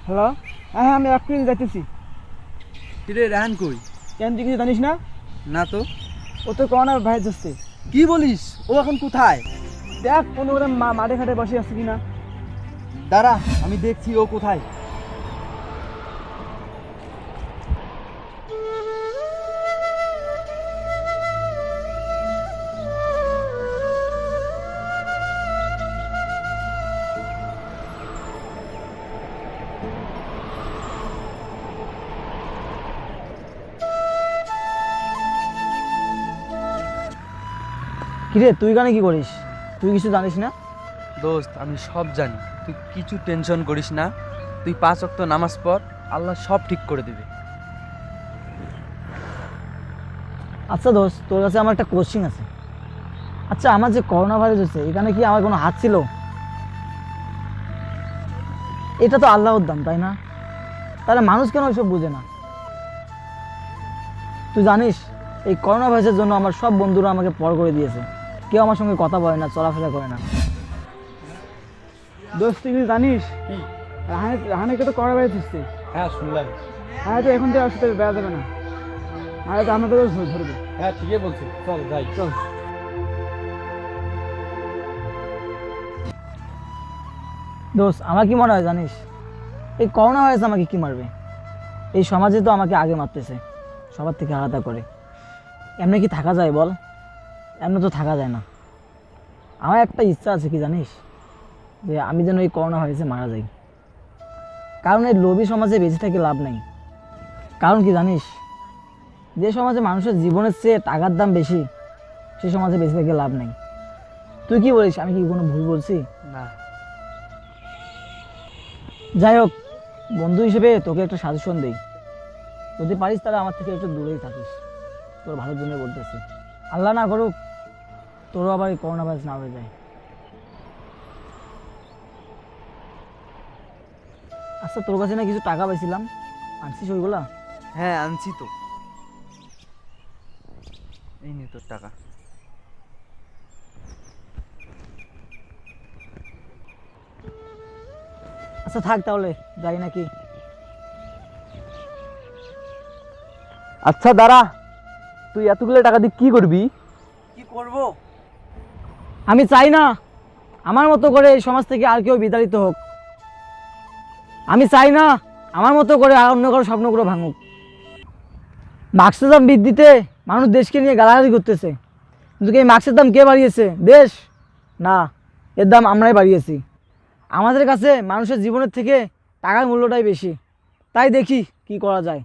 Hello, হ্যাঁ আমি এক্ষুনি যাইতেছি। কিরে রাহান কই? কেন তুই কিছু জানিস না? না তো। ও তো করোনা ভাইরাস যাচ্ছে। কি বলিস? ও এখন কোথায়? দেখ কোনো করে মাঠে ঘাটে বসে আছে কিনা। দাঁড়া, আমি দেখছি ও কোথায়। কিরে তুই গানে কি করিস? তুই কিছু জানিস না? দোস্ত, আমি সব জানি, তুই কিছু টেনশন করিস না। তুই 5 ওয়াক্ত নামাজ পড়, আল্লাহ সব ঠিক করে দেবে। আচ্ছা দোস্ত, তোর কাছে আমার একটা কোশ্চিন আছে। আচ্ছা, আমার যে করোনা ভাইরাস হচ্ছে, এখানে কি আমার কোনো হাত ছিল? এটা তো আল্লাহর দান, তাই না? তাহলে মানুষ কেন ওইসব বুঝে না? তুই জানিস এই করোনা ভাইরাসের জন্য আমার সব বন্ধুরা আমাকে পর করে দিয়েছে। কেউ আমার সঙ্গে কথা বলে না, চলাফেরা করে না। দোস্ত তুই কিছু জানিস? রাহানেকে তো করোনা ভাইরাস হচ্ছে। হ্যাঁ শুনলাম। হ্যাঁ, তো এখন থেকে ওর সাথে বেড়া যাবে না, আর তো আমাদেরও ধরবে। হ্যাঁ ঠিকই বলছি, চল যাই। চল। দোস্ত আমার কি মনে হয় জানিস, এই করোনা ভাইরাস আমাকে কি মারবে? এই সমাজে তো আমাকে আগে মারতেছে, সবার থেকে আলাদা করে। এমনি কি থাকা যায় বল? এমনি তো থাকা যায় না। আমার একটা ইচ্ছা আছে, কি জানিস, যে আমি যেন এই করোনা ভাইরাসে মারা যাই। কারণ এই লোভী সমাজে বেঁচে থেকে লাভ নেই। কারণ কি জানিস, যে সমাজে মানুষের জীবনের চেয়ে টাকার দাম বেশি, সেই সমাজে বেঁচে থেকে লাভ নেই। তুই কি বলিস? আমি কি কোনো ভুল বলছি? না। যাই হোক, বন্ধু হিসেবে তোকে একটা সাজেশন দেই, যদি পারিস তাহলে আমার থেকে একটু দূরেই থাকিস। তোর ভালোর জন্য বলতেছি। আল্লাহ না করুক তোরও আবার এই করোনা ভাইরাস না হয়ে যায়। আচ্ছা, তোর কাছে না কিছু টাকা পাইছিলাম, আনছিস ওইগুলা? হ্যাঁ আনছি তো, এই নে তোর টাকা। আচ্ছা থাক, তাহলে যাই নাকি? আচ্ছা দাঁড়া, তুই এতগুলো টাকা দিয়ে কি করবি? কি করব? আমি চাই না আমার মতো করে এই সমাজ থেকে আর কেউ বিতাড়িত হোক। আমি চাই না আমার মতো করে আর অন্য কারো স্বপ্নগুলো ভাঙুক। মাস্কের দাম বৃদ্ধিতে মানুষ দেশকে নিয়ে গালাগালি করতেছে, কিন্তু এই মাস্কের দাম কে বাড়িয়েছে? দেশ না, এর দাম আমরাই বাড়িয়েছি। আমাদের কাছে মানুষের জীবনের থেকে টাকার মূল্যটাই বেশি। তাই দেখি কি করা যায়।